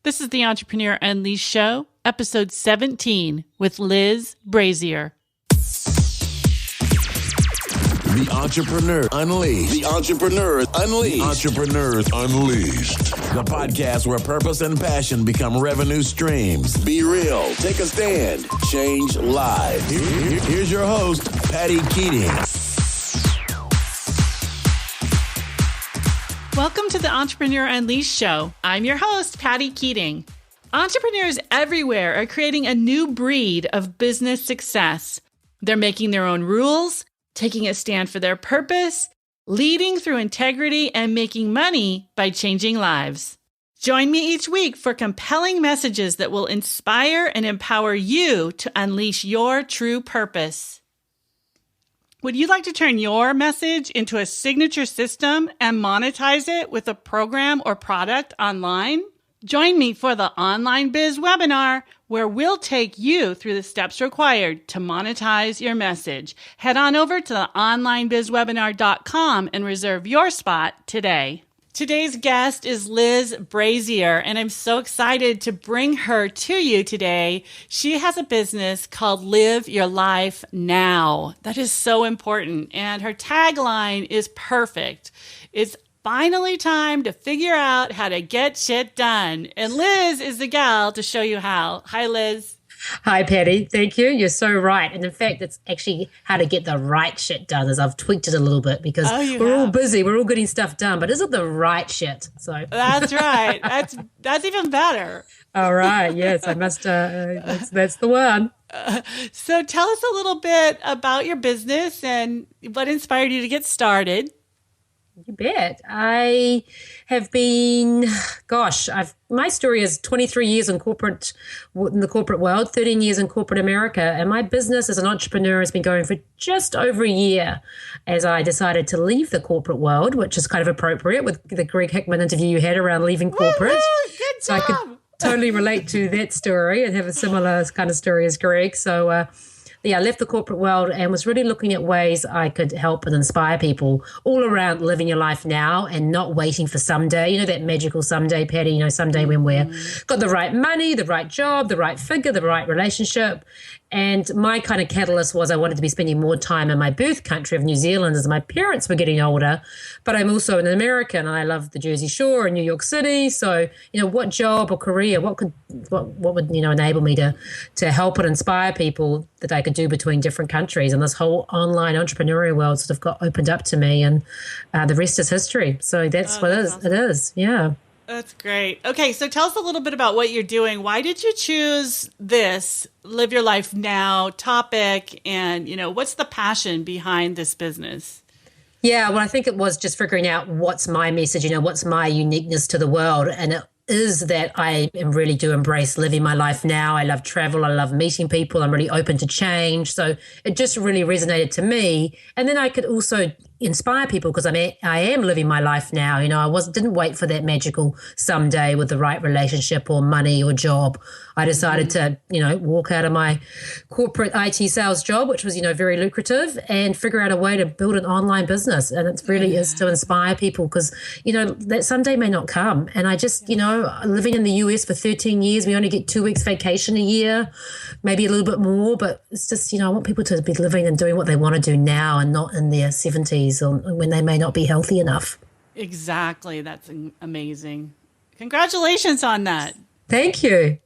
This is the Entrepreneur Unleashed Show, episode 17 with Liz Brazier. The Entrepreneur Unleashed. The Entrepreneur Unleashed. The Entrepreneurs Unleashed. The podcast where purpose and passion become revenue streams. Be real. Take a stand. Change lives. Here's your host, Patty Keating. Welcome to the Entrepreneur Unleashed Show. I'm your host, Patty Keating. Entrepreneurs everywhere are creating a new breed of business success. They're making their own rules, taking a stand for their purpose, leading through integrity, and making money by changing lives. Join me each week for compelling messages that will inspire and empower you to unleash your true purpose. Would you like to turn your message into a signature system and monetize it with a program or product online? Join me for the Online Biz webinar, where we'll take you through the steps required to monetize your message. Head on over to theonlinebizwebinar.com and reserve your spot today. Today's guest is Liz Brazier, and I'm so excited to bring her to you today. She has a business called Live Your Life Now. That is so important, and her tagline is perfect. It's finally time to figure out how to get shit done. And Liz is the gal to show you how. Hi, Liz. Hi, Patty. Thank you. You're so right. And in fact, it's actually how to get the right shit done, as I've tweaked it a little bit because we're all busy. We're all getting stuff done, but is it the right shit? So that's right. That's even better. All right. Yes, I must. That's the one. So tell us a little bit about your business and what inspired you to get started. You bet. I have been, my story is 23 years in the corporate world, 13 years in corporate America. And my business as an entrepreneur has been going for just over a year as I decided to leave the corporate world, which is kind of appropriate with the Greg Hickman interview you had around leaving corporate. Woo-hoo, good job. So I could totally relate to that story and have a similar kind of story as Greg. So, I left the corporate world and was really looking at ways I could help and inspire people all around living your life now and not waiting for someday. You know, that magical someday, Patty, someday when we're got the right money, the right job, the right figure, the right relationship. And my kind of catalyst was I wanted to be spending more time in my birth country of New Zealand as my parents were getting older. But I'm also an American and I love the Jersey Shore and New York City. So, what job or career, what would, enable me to help and inspire people that I could do between different countries. And this whole online entrepreneurial world sort of got opened up to me and the rest is history. So that's awesome. It is. Yeah. That's great. Okay, so tell us a little bit about what you're doing. Why did you choose this Live Your Life Now topic? And, what's the passion behind this business? Yeah, well, I think it was just figuring out what's my message, what's my uniqueness to the world. And it is that I really do embrace living my life now. I love travel. I love meeting people. I'm really open to change. So it just really resonated to me. And then I could also inspire people because I am living my life now. I didn't wait for that magical someday with the right relationship or money or job. I decided to, walk out of my corporate IT sales job, which was, very lucrative, and figure out a way to build an online business. And it really is to inspire people because, that someday may not come. And I just, living in the US for 13 years, we only get 2 weeks vacation a year, maybe a little bit more. But it's just, I want people to be living and doing what they want to do now and not in their 70s. Or when they may not be healthy enough. Exactly. That's amazing. Congratulations on that. Thank you.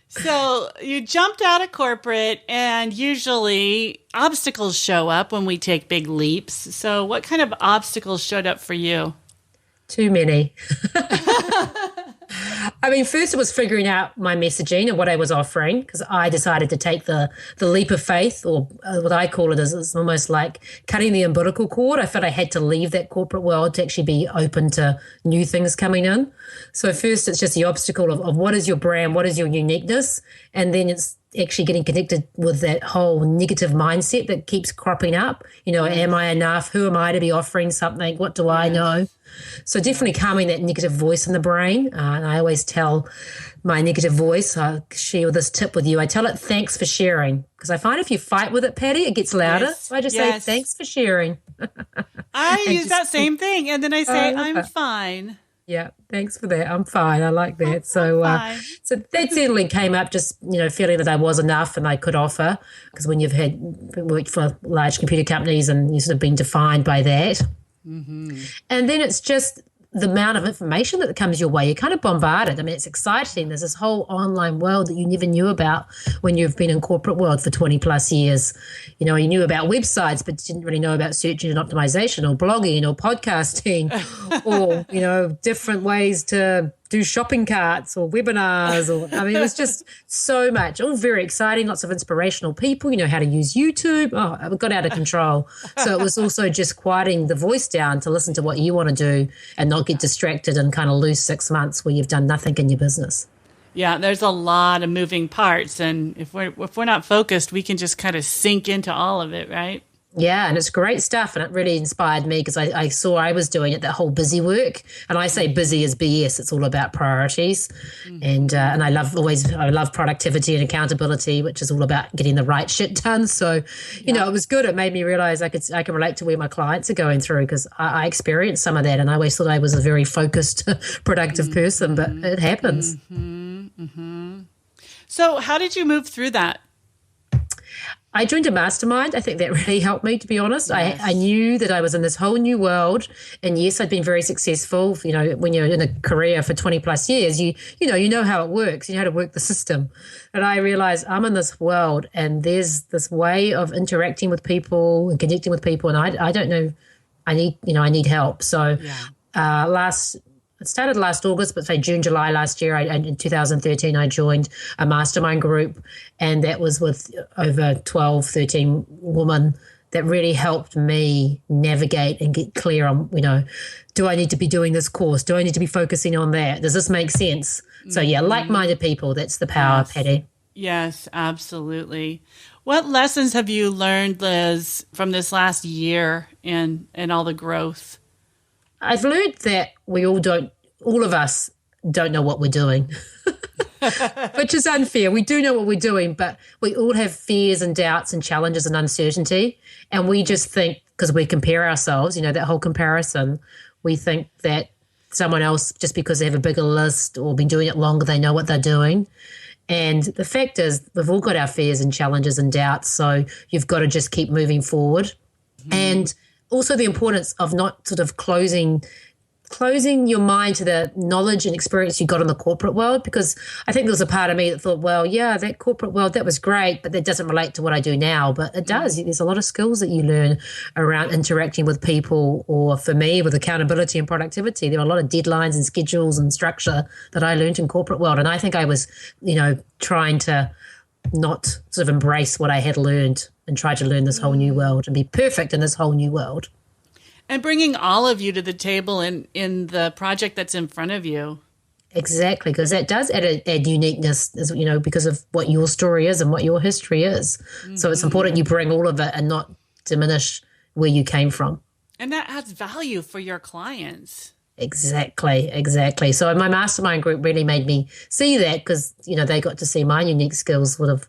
So you jumped out of corporate and usually obstacles show up when we take big leaps. So what kind of obstacles showed up for you? Too many. First it was figuring out my messaging and what I was offering because I decided to take the leap of faith, or what I call it is almost like cutting the umbilical cord. I felt I had to leave that corporate world to actually be open to new things coming in. So first it's just the obstacle of what is your brand, what is your uniqueness, and then it's actually getting connected with that whole negative mindset that keeps cropping up. Am I enough? Who am I to be offering something? What do I know? So definitely calming that negative voice in the brain. And I always tell my negative voice, I'll share this tip with you. I tell it, thanks for sharing. Because I find if you fight with it, Patty, it gets louder. Yes. So I just say, thanks for sharing. I use that same thing. And then I say, I'm fine. Yeah, thanks for that. I'm fine. I like that. I'm So, fine. so that certainly came up. Just feeling that I was enough and I could offer. Because when you've had worked for large computer companies and you sort of been defined by that, and then it's just the amount of information that comes your way. You're kind of bombarded. I mean, it's exciting. There's this whole online world that you never knew about when you've been in corporate world for 20 plus years. You knew about websites, but didn't really know about search engine optimization or blogging or podcasting or, different ways to do shopping carts or webinars. It was just so much, all very exciting, lots of inspirational people, how to use YouTube. Oh, it got out of control. So it was also just quieting the voice down to listen to what you want to do and not get distracted and kind of lose 6 months where you've done nothing in your business. Yeah, there's a lot of moving parts, and if we're not focused, we can just kind of sink into all of it, right? Yeah, and it's great stuff, and it really inspired me because I saw I was doing it, that whole busy work, and I say busy is BS. It's all about priorities, and I love productivity and accountability, which is all about getting the right shit done. So, it was good. It made me realize I can relate to where my clients are going through because I experienced some of that, and I always thought I was a very focused, productive person, but it happens. So, how did you move through that? I joined a mastermind. I think that really helped me, to be honest. Yes. I knew that I was in this whole new world. And yes, I'd been very successful. When you're in a career for 20 plus years, you know how it works. You know how to work the system. And I realized I'm in this world and there's this way of interacting with people and connecting with people. And I don't know. I need help. So it started last August, but say June, July last year, in 2013, I joined a mastermind group, and that was with over 12, 13 women that really helped me navigate and get clear on, do I need to be doing this course? Do I need to be focusing on that? Does this make sense? So, like-minded people, that's the power, Yes. Patty. Yes, absolutely. What lessons have you learned, Liz, from this last year and all the growth? I've learned that all of us don't know what we're doing, which is unfair. We do know what we're doing, but we all have fears and doubts and challenges and uncertainty. And we just think, because we compare ourselves, that whole comparison, we think that someone else, just because they have a bigger list or been doing it longer, they know what they're doing. And the fact is, we've all got our fears and challenges and doubts. So you've got to just keep moving forward. And also the importance of not sort of closing your mind to the knowledge and experience you got in the corporate world, because I think there was a part of me that thought, well, yeah, that corporate world, that was great, but that doesn't relate to what I do now. But it does. There's a lot of skills that you learn around interacting with people, or for me, with accountability and productivity. There are a lot of deadlines and schedules and structure that I learned in corporate world. And I think I was, trying to not sort of embrace what I had learned and try to learn this whole new world and be perfect in this whole new world. And bringing all of you to the table in the project that's in front of you. Exactly, because that does add uniqueness, because of what your story is and what your history is. So it's important you bring all of it and not diminish where you came from. And that adds value for your clients. Exactly. So my mastermind group really made me see that, because, they got to see my unique skills sort of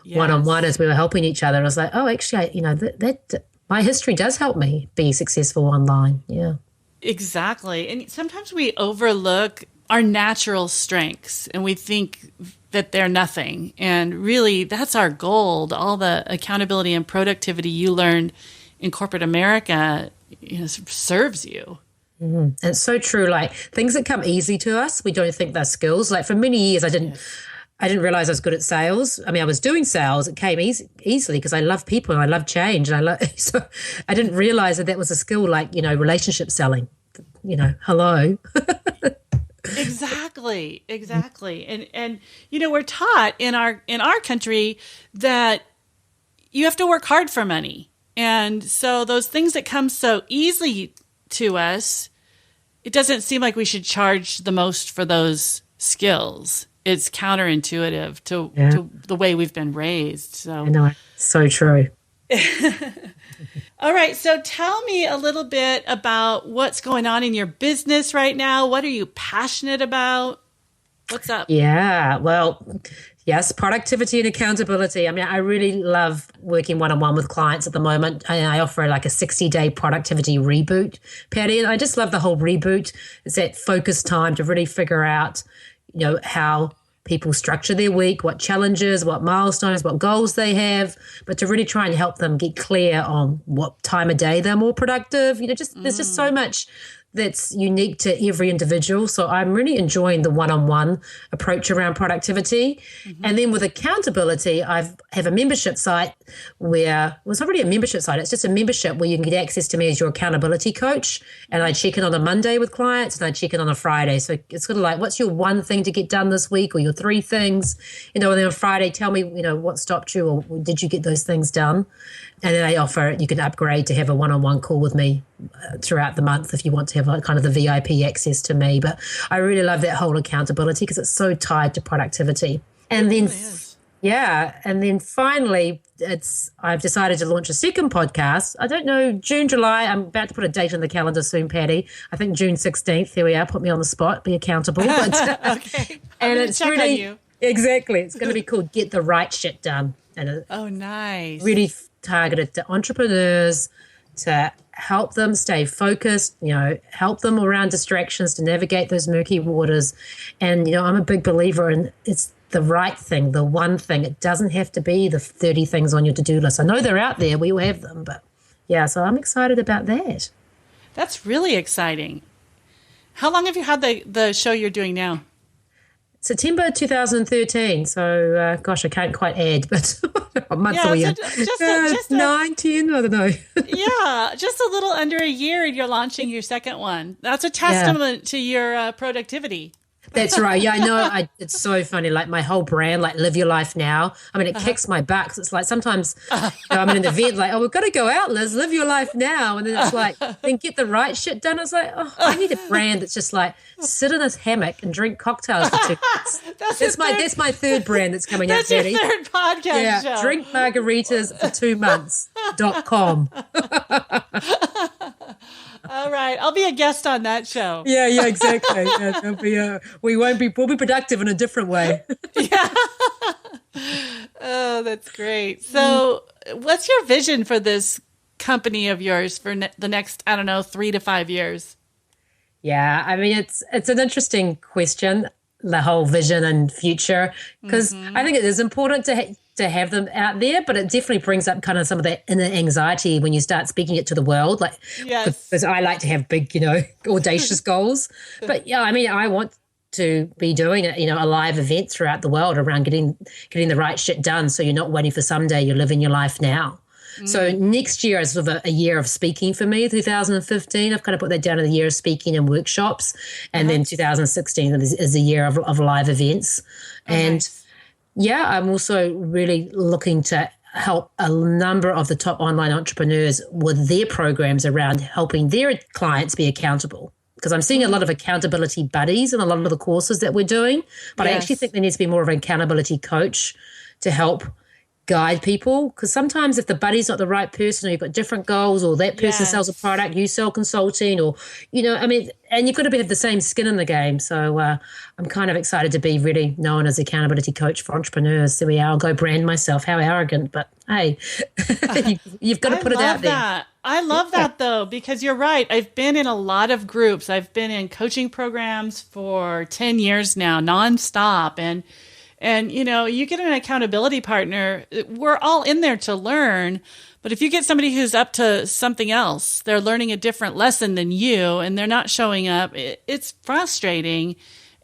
one-on-one as we were helping each other. I was like, oh, actually, that my history does help me be successful online. Yeah. Exactly. And sometimes we overlook our natural strengths and we think that they're nothing. And really, that's our gold. All the accountability and productivity you learned in corporate America serves you. And it's so true. Like, things that come easy to us, we don't think they're skills. Like, for many years, I didn't realize I was good at sales. I mean, I was doing sales. It came easily because I love people and I love change. And so I didn't realize that was a skill, like, relationship selling, hello. Exactly. And we're taught in our country that you have to work hard for money. And so those things that come so easily to us, it doesn't seem like we should charge the most for those skills. It's counterintuitive to the way we've been raised. So, I know, so true. All right. So tell me a little bit about what's going on in your business right now. What are you passionate about? What's up? Yeah, well, yes, productivity and accountability. I mean, I really love working one-on-one with clients at the moment. I offer like a 60-day productivity reboot, Patty, and I just love the whole reboot. It's that focused time to really figure out, how people structure their week, what challenges, what milestones, what goals they have, but to really try and help them get clear on what time of day they're more productive. There's just so much that's unique to every individual. So I'm really enjoying the one-on-one approach around productivity. And then with accountability, I have a membership site where, well, it's not really a membership site, it's just a membership where you can get access to me as your accountability coach. And I check in on a Monday with clients and I check in on a Friday. So it's sort of like, what's your one thing to get done this week, or your three things? And then on Friday, tell me, what stopped you, or did you get those things done? And then I offer, you can upgrade to have a one-on-one call with me throughout the month if you want to have kind of the VIP access to me. But I really love that whole accountability because it's so tied to productivity. And then, and then finally, I've decided to launch a second podcast. I don't know, June, July. I'm about to put a date on the calendar soon, Patty. I think June 16th. Here we are. Put me on the spot. Be accountable. But, Okay. And it's check really, on you. Exactly. It's going to be called Get the Right Shit Done. And nice. Really targeted to entrepreneurs to help them stay focused, help them around distractions to navigate those murky waters. And, I'm a big believer in it's the right thing, the one thing. It doesn't have to be the 30 things on your to-do list. I know they're out there. We all have them. But, yeah, so I'm excited about that. That's really exciting. How long have you had the show you're doing now? September 2013. So, gosh, I can't quite add, but what month are we in? Just 9, 10, I don't know. Yeah, just a little under a year and you're launching your second one. That's a testament to your productivity. That's right. Yeah, I know. It's so funny. Like my whole brand, like live your life now. I mean, it kicks my butt 'cause it's like sometimes I'm in an event like, oh, we've got to go out, Liz, live your life now. And then it's like, then get the right shit done. It's like, oh, I need a brand that's just like sit in this hammock and drink cocktails for 2 months. That's my third brand that's coming out, Daddy. That's your third podcast show. Drink margaritas for 2 months.com. All right, I'll be a guest on that show. Yeah, exactly. Yeah, we'll be productive in a different way. Yeah. Oh, that's great. So, what's your vision for this company of yours for the next, 3 to 5 years? Yeah, I mean, it's an interesting question, the whole vision and future, because I think it is important to have them out there, but it definitely brings up kind of some of that inner anxiety when you start speaking it to the world. Like, because I like to have big, audacious goals. But yeah, I mean, I want to be doing a live event throughout the world around getting the right shit done. So you're not waiting for someday, you're living your life now. So next year is sort of a year of speaking for me, 2015. I've kind of put that down in the year of speaking and workshops. And then 2016 is a year of live events. Yeah, I'm also really looking to help a number of the top online entrepreneurs with their programs around helping their clients be accountable. Because I'm seeing a lot of accountability buddies in a lot of the courses that we're doing. But I actually think there needs to be more of an accountability coach to help guide people, because sometimes if the buddy's not the right person, or you've got different goals, or that person sells a product, you sell consulting, or and you've got to have the same skin in the game. So I'm kind of excited to be really known as accountability coach for entrepreneurs. So I'll go brand myself. How arrogant, but hey, you've got to put it out there. I love that though, because you're right. I've been in a lot of groups. I've been in coaching programs for 10 years now, nonstop, and you get an accountability partner. We're all in there to learn. But if you get somebody who's up to something else, they're learning a different lesson than you, and they're not showing up, it's frustrating.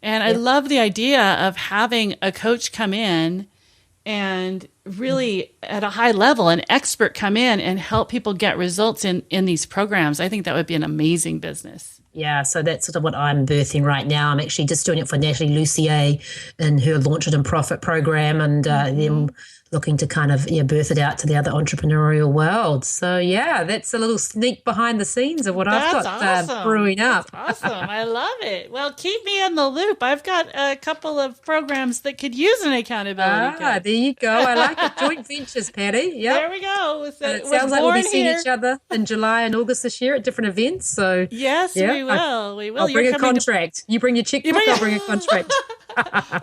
And I love the idea of having a coach come in and really at a high level, an expert come in and help people get results in these programs. I think that would be an amazing business. Yeah, so that's sort of what I'm birthing right now. I'm actually just doing it for Natalie Lucier in her Launch It and Profit program, and then looking to kind of birth it out to the other entrepreneurial world. So yeah, that's a little sneak behind the scenes of what I've got brewing up. That's awesome. I love it. Well, keep me in the loop. I've got a couple of programs that could use an accountability coach. There you go. I like it. Joint ventures, Patty. Yep. There we go. So it sounds like we'll be seeing each other in July and August this year at different events. So yes, we will. We will. I'll bring a contract. You bring your checkbook, I'll bring a contract.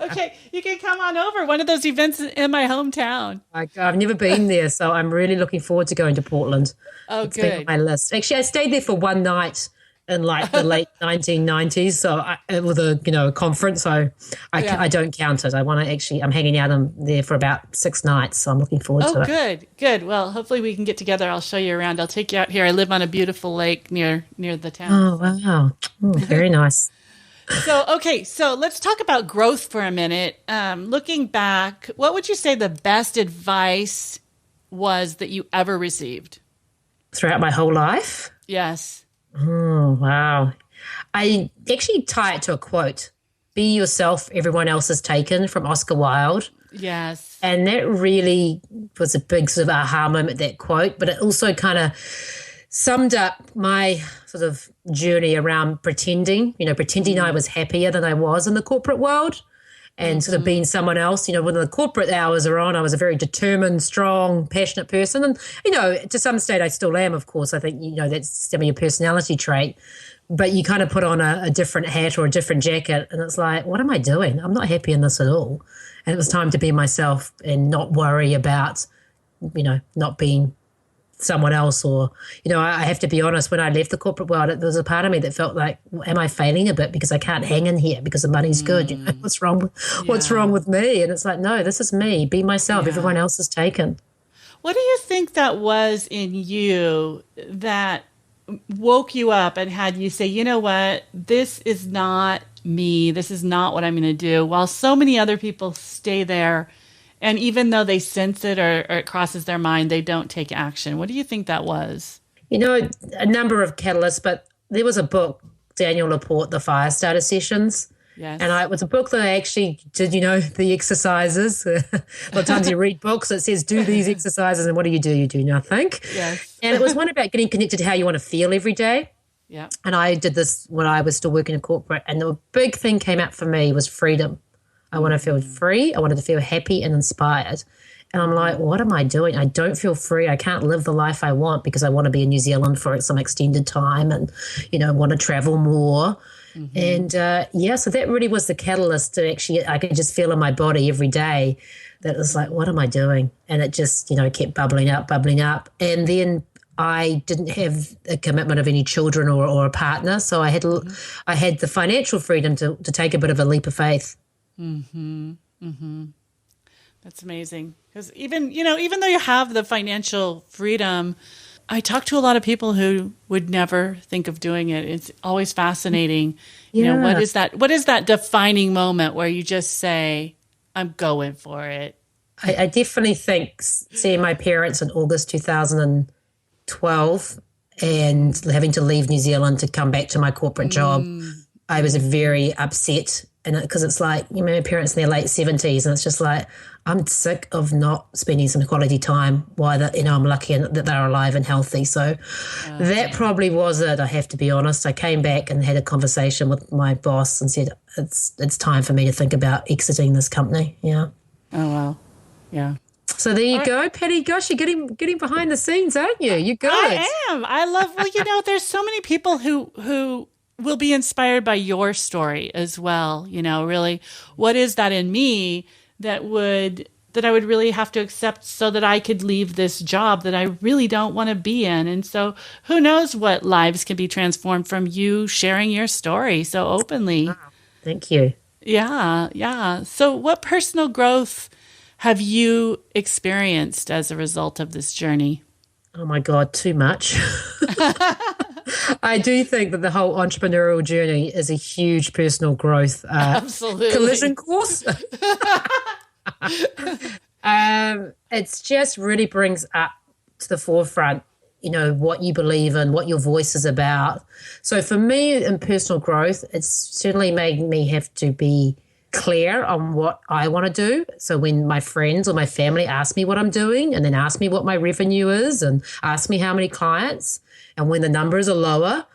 Okay, you can come on over. One of those events in my hometown. I've never been there, so I'm really looking forward to going to Portland. Oh, It's been on good. my list. Actually, I stayed there for one night in like the late 1990s, so with a conference. So I don't count it. I'm hanging out there for about 6 nights, so I'm looking forward to it. Good, good. Well, hopefully we can get together. I'll show you around. I'll take you out here. I live on a beautiful lake near the town. Oh wow, very nice. So let's talk about growth for a minute. Looking back, what would you say the best advice was that you ever received? Throughout my whole life? Yes. Oh, wow. I actually tie it to a quote. Be yourself, everyone else is taken, from Oscar Wilde. Yes. And that really was a big sort of aha moment, that quote, but it also kind of summed up my sort of journey around pretending I was happier than I was in the corporate world, and sort of being someone else. When the corporate hours are on, I was a very determined, strong, passionate person. And, to some state I still am, of course. I think, that's some of your personality trait. But you kind of put on a different hat or a different jacket, and it's like, what am I doing? I'm not happy in this at all. And it was time to be myself and not worry about, not being someone else. Or, I have to be honest, when I left the corporate world, there was a part of me that felt like, am I failing a bit because I can't hang in here because the money's good? What's wrong with me? And it's like, no, this is me. Be myself. Everyone else is taken. What do you think that was in you that woke you up and had you say, you know what, this is not me. This is not what I'm going to do. While so many other people stay there, and even though they sense it or it crosses their mind, they don't take action. What do you think that was? A number of catalysts, but there was a book, Daniel Laporte, The Firestarter Sessions. Yes. And it was a book that I actually did, the exercises. A lot of times you read books that says, do these exercises, and what do? You do nothing. Yes. And it was one about getting connected to how you want to feel every day. Yeah. And I did this when I was still working in corporate, and the big thing came out for me was freedom. I want to feel free. I wanted to feel happy and inspired. And I'm like, what am I doing? I don't feel free. I can't live the life I want because I want to be in New Zealand for some extended time and, want to travel more. Mm-hmm. And, so that really was the catalyst to actually, I could just feel in my body every day that it was like, what am I doing? And it just, kept bubbling up. And then I didn't have a commitment of any children or a partner. So I had the financial freedom to take a bit of a leap of faith. Mm-hmm. Mm-hmm. That's amazing. Because even though you have the financial freedom, I talk to a lot of people who would never think of doing it. It's always fascinating. Yeah. What is that defining moment where you just say, I'm going for it? I definitely think seeing my parents in August 2012 and having to leave New Zealand to come back to my corporate job, I was very upset. And because it's like, my parents in their late 70s, and it's just like, I'm sick of not spending some quality time while I'm lucky that they're alive and healthy. So that probably was it. I have to be honest. I came back and had a conversation with my boss and said, it's time for me to think about exiting this company. Yeah. Oh, wow. Yeah. So there you go, Patty. Gosh, you're getting behind the scenes, aren't you? You're good. I am. I love, there's so many people who will be inspired by your story as well. Really, what is that in me that I would really have to accept so that I could leave this job that I really don't want to be in? And so who knows what lives can be transformed from you sharing your story so openly. Wow. Thank you. Yeah. Yeah. So what personal growth have you experienced as a result of this journey? Oh my God, too much. I do think that the whole entrepreneurial journey is a huge personal growth collision course. It's just really brings up to the forefront, what you believe in, what your voice is about. So for me in personal growth, it's certainly made me have to be clear on what I want to do. So when my friends or my family ask me what I'm doing and then ask me what my revenue is and ask me how many clients, and when the numbers are lower,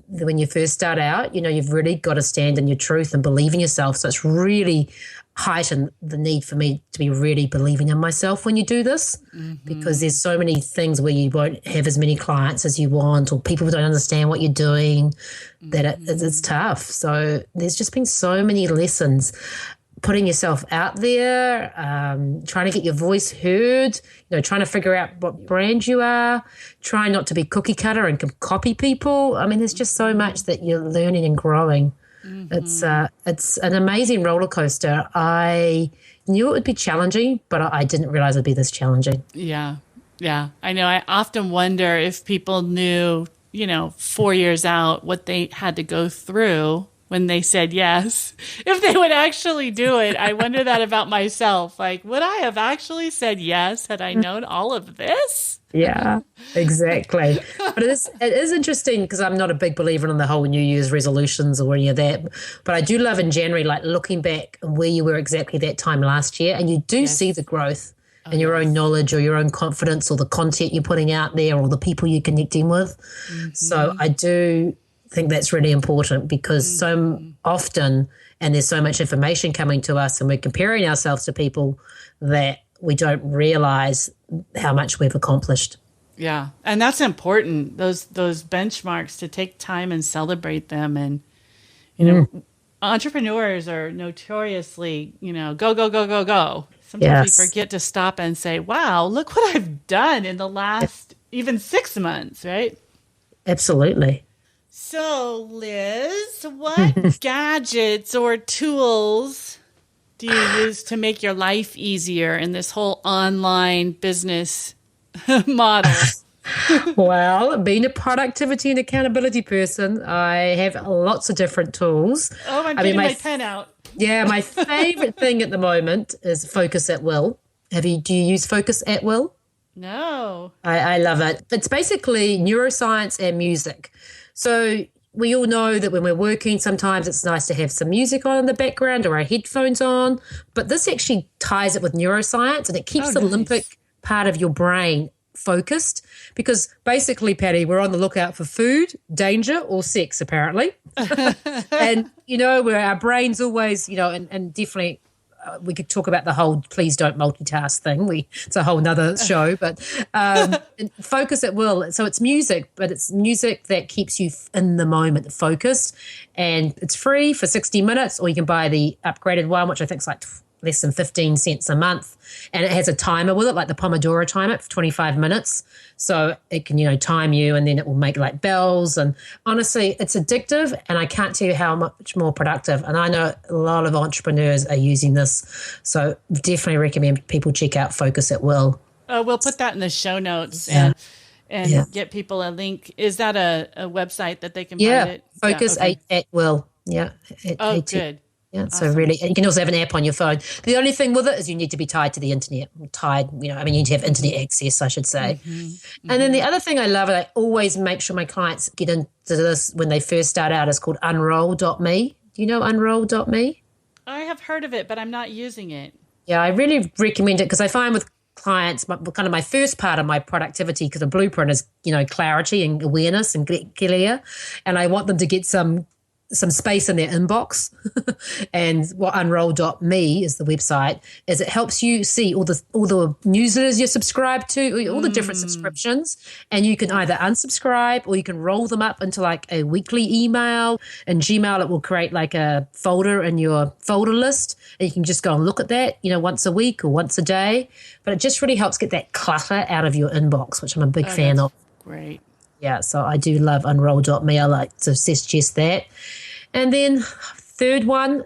when you first start out, you've really got to stand in your truth and believe in yourself. So it's really heightened the need for me to be really believing in myself when you do this, because there's so many things where you won't have as many clients as you want, or people don't understand what you're doing, that it's tough. So there's just been so many lessons. putting yourself out there, trying to get your voice heard, trying to figure out what brand you are, trying not to be cookie cutter and copy people. I mean, there's just so much that you're learning and growing. Mm-hmm. It's an amazing roller coaster. I knew it would be challenging, but I didn't realize it'd be this challenging. Yeah. Yeah. I know. I often wonder if people knew, 4 years out what they had to go through when they said yes, if they would actually do it. I wonder that about myself. Like, would I have actually said yes had I known all of this? Yeah, exactly. But it is interesting because I'm not a big believer in the whole New Year's resolutions or any of that. But I do love in January, like looking back where you were exactly that time last year, and you do see the growth in your own knowledge or your own confidence or the content you're putting out there or the people you're connecting with. Mm-hmm. So I do think that's really important because so often, and there's so much information coming to us and we're comparing ourselves to people that we don't realize how much we've accomplished. Yeah. And that's important, those benchmarks, to take time and celebrate them. And, entrepreneurs are notoriously, go, go, go, go, go. Sometimes we forget to stop and say, wow, look what I've done in the last even 6 months, right? Absolutely. So, Liz, what gadgets or tools do you use to make your life easier in this whole online business model? Well, being a productivity and accountability person, I have lots of different tools. Oh, I'm getting my pen out. Yeah, my favorite thing at the moment is Focus at Will. Do you use Focus at Will? No. I love it. It's basically neuroscience and music. So we all know that when we're working, sometimes it's nice to have some music on in the background or our headphones on. But this actually ties it with neuroscience, and it keeps the limbic part of your brain focused, because basically, Patty, we're on the lookout for food, danger, or sex, apparently. And, where our brain's always, and definitely we could talk about the whole please don't multitask thing. It's a whole nother show, but Focus at Will. So it's music, but it's music that keeps you in the moment, focused. And it's free for 60 minutes, or you can buy the upgraded one, which I think is like less than 15 cents a month. And it has a timer with it, like the Pomodoro timer for 25 minutes. So it can, time you, and then it will make like bells. And honestly, it's addictive, and I can't tell you how much more productive. And I know a lot of entrepreneurs are using this. So definitely recommend people check out Focus at Will. We'll put that in the show notes and get people a link. Is that a website that they can find it? Focus at Will. Yeah. Good. Yeah, awesome. So really, and you can also have an app on your phone. The only thing with it is you need to be tied to the internet. You need to have internet access, I should say. Mm-hmm. And then the other thing I love, and I always make sure my clients get into this when they first start out, is called unroll.me. Do you know unroll.me? I have heard of it, but I'm not using it. Yeah, I really recommend it because I find with clients, kind of my first part of my productivity, because the blueprint is, clarity and awareness and clear. And I want them to get some space in their inbox. And what unroll.me is the website, is it helps you see all the newsletters you're subscribed to, all the different subscriptions, and you can either unsubscribe or you can roll them up into like a weekly email. In Gmail, it will create like a folder in your folder list, and you can just go and look at that, once a week or once a day. But it just really helps get that clutter out of your inbox, which I'm a big fan of. Great. Yeah, so I do love unroll.me. I like to suggest that. And then third one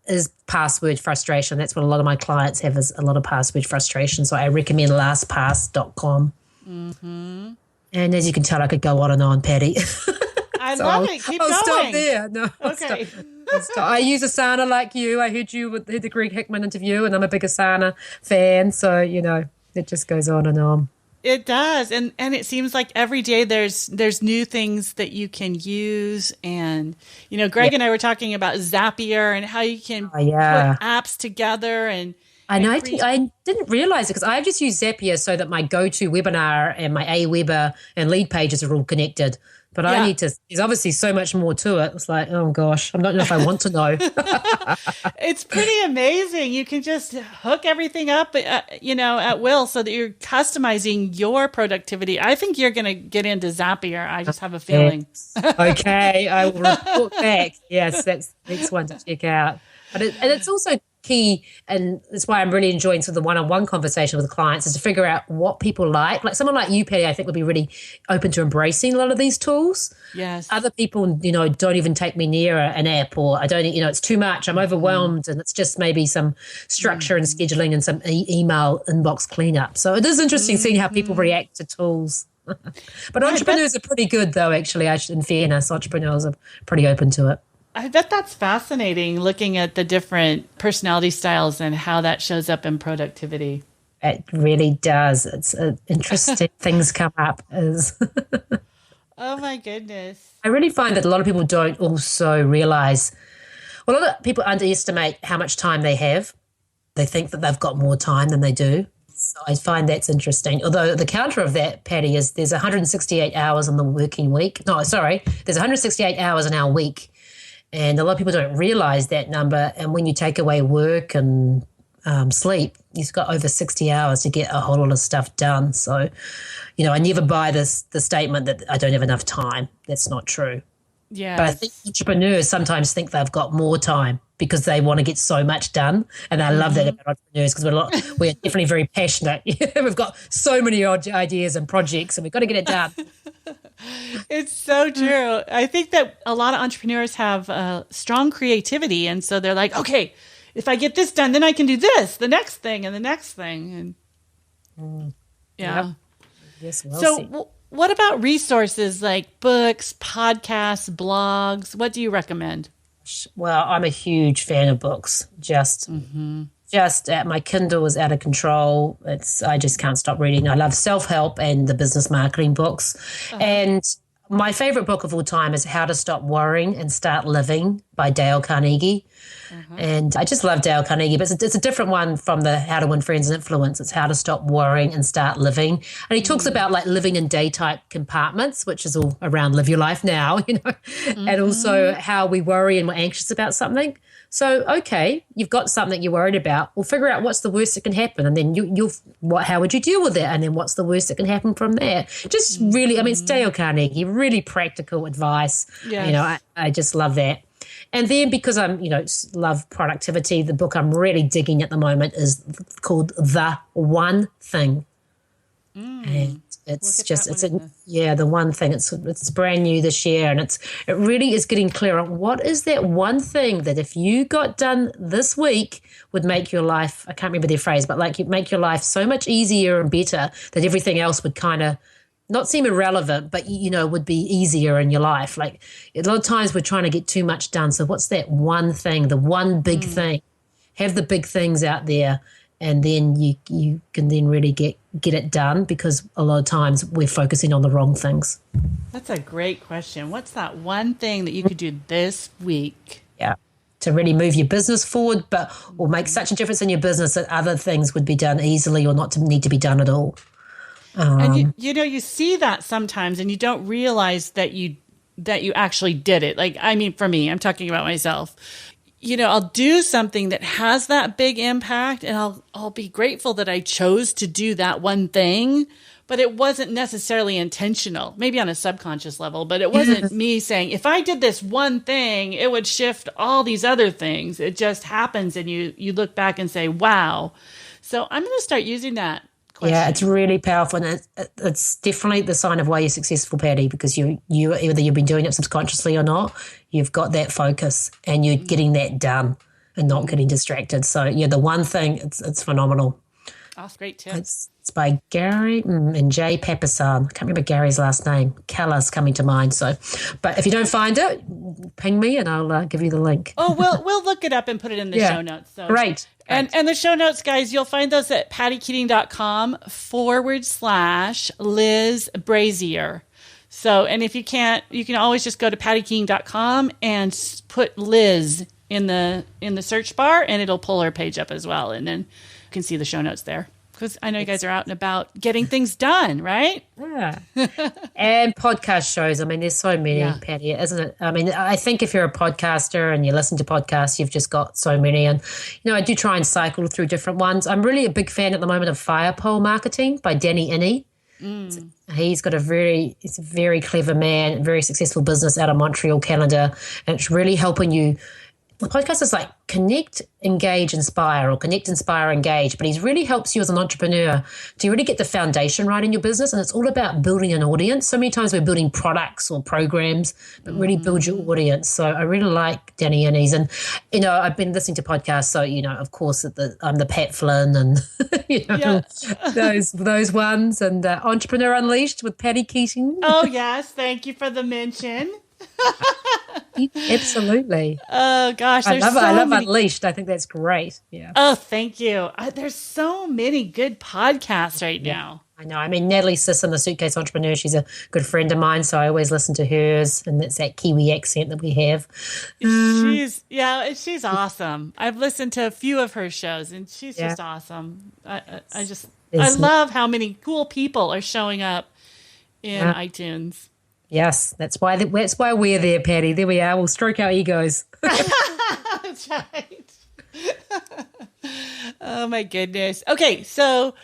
is password frustration. That's what a lot of my clients have, is a lot of password frustration. So I recommend lastpass.com. Mm-hmm. And as you can tell, I could go on and on, Patty. I love it. Keep going. I'll stop there. No, okay. I'll stop. I use Asana like you. I heard you with the Greg Hickman interview, and I'm a big Asana fan. So, it just goes on and on. It does. And it seems like every day there's new things that you can use. And, Greg and I were talking about Zapier and how you can put apps together. And I didn't realize it, because I just use Zapier so that my go-to webinar and my Aweber and lead pages are all connected. But I need to, there's obviously so much more to it. It's like, oh gosh, I don't know if I want to know. It's pretty amazing. You can just hook everything up, at will, so that you're customizing your productivity. I think you're going to get into Zapier. I just have a feeling. Okay, I will report back. Yes, that's the next one to check out. But it's also key, and that's why I'm really enjoying sort of the one-on-one conversation with clients, is to figure out what people like. Like someone like you, Patty, I think would be really open to embracing a lot of these tools. Yes. Other people, don't even take me near an app, or I don't, it's too much. I'm overwhelmed, and it's just maybe some structure and scheduling and some email inbox cleanup. So it is interesting seeing how people react to tools. But entrepreneurs are pretty good, though, actually. In fairness, entrepreneurs are pretty open to it. I bet that's fascinating, looking at the different personality styles and how that shows up in productivity. It really does. It's interesting. Things come up. Oh, my goodness. I really find that a lot of people don't also realize, a lot of people underestimate how much time they have. They think that they've got more time than they do. So I find that's interesting. Although the counter of that, Patty, is there's 168 hours in the working week. No, sorry. There's 168 hours in our week. And a lot of people don't realize that number. And when you take away work and sleep, you've got over 60 hours to get a whole lot of stuff done. So, I never buy the statement that I don't have enough time. That's not true. Yeah. But I think entrepreneurs sometimes think they've got more time because they want to get so much done. And I love that about entrepreneurs, because we're definitely very passionate. We've got so many ideas and projects, and we've got to get it done. It's so true. I think that a lot of entrepreneurs have strong creativity. And so they're like, okay, if I get this done, then I can do this, the next thing, and the next thing. And yeah. Yep. Yes, what about resources like books, podcasts, blogs? What do you recommend? Well, I'm a huge fan of books. Just my Kindle is out of control. I just can't stop reading. I love self-help and the business marketing books. And my favorite book of all time is How to Stop Worrying and Start Living by Dale Carnegie. And I just love Dale Carnegie, but it's a different one from the How to Win Friends and Influence. It's How to Stop Worrying and Start Living. And he talks about like living in day-type compartments, which is all around live your life now, and also how we worry and we're anxious about something. So, okay, you've got something you're worried about. Well, figure out what's the worst that can happen, and then how would you deal with it? And then what's the worst that can happen from there? Just really, it's Dale Carnegie, really practical advice. Yes. I just love that. And then because I'm, love productivity, the book I'm really digging at the moment is called The One Thing. And The One Thing. It's brand new this year, and it really is getting clear on what is that one thing that if you got done this week would make your life, I can't remember their phrase, but like you'd make your life so much easier and better that everything else would kind of not seem irrelevant, but, would be easier in your life. Like a lot of times we're trying to get too much done. So what's that one thing, the one big thing? Have the big things out there, and then you can then really get it done, because a lot of times we're focusing on the wrong things. That's a great question. What's that one thing that you could do this week? Yeah. To really move your business forward, or make such a difference in your business that other things would be done easily or not to need to be done at all. And you see that sometimes, and you don't realize that you actually did it. Like, for me, I'm talking about myself. I'll do something that has that big impact, and I'll be grateful that I chose to do that one thing, but it wasn't necessarily intentional, maybe on a subconscious level, but it wasn't me saying, if I did this one thing, it would shift all these other things. It just happens, and you look back and say, wow. So I'm going to start using that question. Yeah, it's really powerful, and it's definitely the sign of why you're successful, Patty, because you either you've been doing it subconsciously or not, you've got that focus and you're getting that done and not getting distracted. So the one thing, it's phenomenal. Oh, great tip. It's by Gary and Jay Papasan. I can't remember Gary's last name. Keller's coming to mind. So, but if you don't find it, ping me and I'll give you the link. Oh, we'll look it up and put it in the show notes. So. Great. And the show notes, guys, you'll find those at pattykeating.com/Liz Brazier. So, and if you can't, you can always just go to pattykeating.com and put Liz in the search bar, and it'll pull her page up as well. And then you can see the show notes there. Because I know you guys are out and about getting things done, right? Yeah. And podcast shows. There's so many, Patty, isn't it? I think if you're a podcaster and you listen to podcasts, you've just got so many. And, I do try and cycle through different ones. I'm really a big fan at the moment of Fire Pole Marketing by Danny Inney. He's a very clever man, very successful business out of Montreal, Canada. And it's really helping you The podcast is like Connect, Engage, Inspire, or Connect, Inspire, Engage. But he really helps you as an entrepreneur to really get the foundation right in your business. And it's all about building an audience. So many times we're building products or programs, but really build your audience. So I really like Danny Innes. And, I've been listening to podcasts. So, of course, I'm the Pat Flynn and, those ones. And Entrepreneur Unleashed with Patty Keating. Oh, yes. Thank you for the mention. Absolutely. Oh gosh, I love Unleashed. I think that's great. Yeah. Oh, thank you. There's so many good podcasts right now. I know. I mean, Natalie Sisson, the Suitcase Entrepreneur, she's a good friend of mine, so I always listen to hers, and that's that Kiwi accent that we have. She's awesome. I've listened to a few of her shows, and she's just awesome. I love how many cool people are showing up in iTunes. Yes, that's why we're there, Patty. There we are. We'll stroke our egos. That's right. Oh, my goodness. Okay, so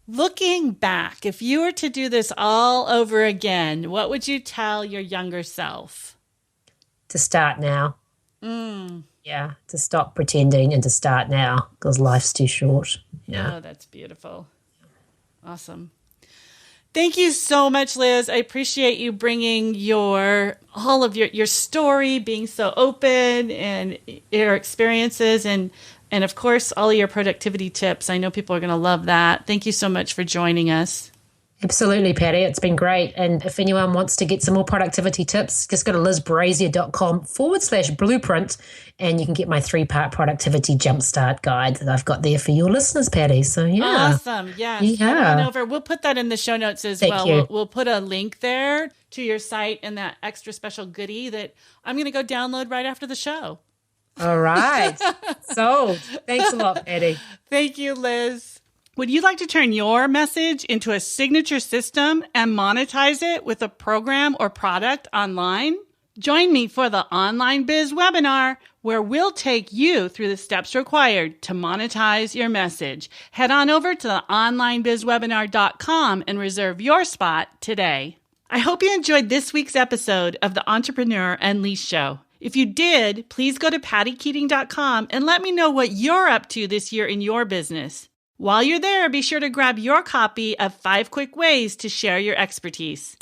looking back, if you were to do this all over again, what would you tell your younger self? To start now. Yeah, to stop pretending and to start now because life's too short. Yeah. Oh, that's beautiful. Awesome. Thank you so much, Liz. I appreciate you bringing all of your story, being so open, and your experiences, and of course, all of your productivity tips. I know people are going to love that. Thank you so much for joining us. Absolutely, Patty. It's been great. And if anyone wants to get some more productivity tips, just go to lizbrazier.com/blueprint and you can get my 3-part productivity jumpstart guide that I've got there for your listeners, Patty. So, yeah. Awesome. Yes. Head on over. We'll put that in the show notes as well. We'll put a link there to your site and that extra special goodie that I'm going to go download right after the show. All right. So, thanks a lot, Patty. Thank you, Liz. Would you like to turn your message into a signature system and monetize it with a program or product online? Join me for the Online Biz webinar, where we'll take you through the steps required to monetize your message. Head on over to the onlinebizwebinar.com and reserve your spot today. I hope you enjoyed this week's episode of the Entrepreneur Unleashed Show. If you did, please go to pattykeating.com and let me know what you're up to this year in your business. While you're there, be sure to grab your copy of 5 Quick Ways to Share Your Expertise.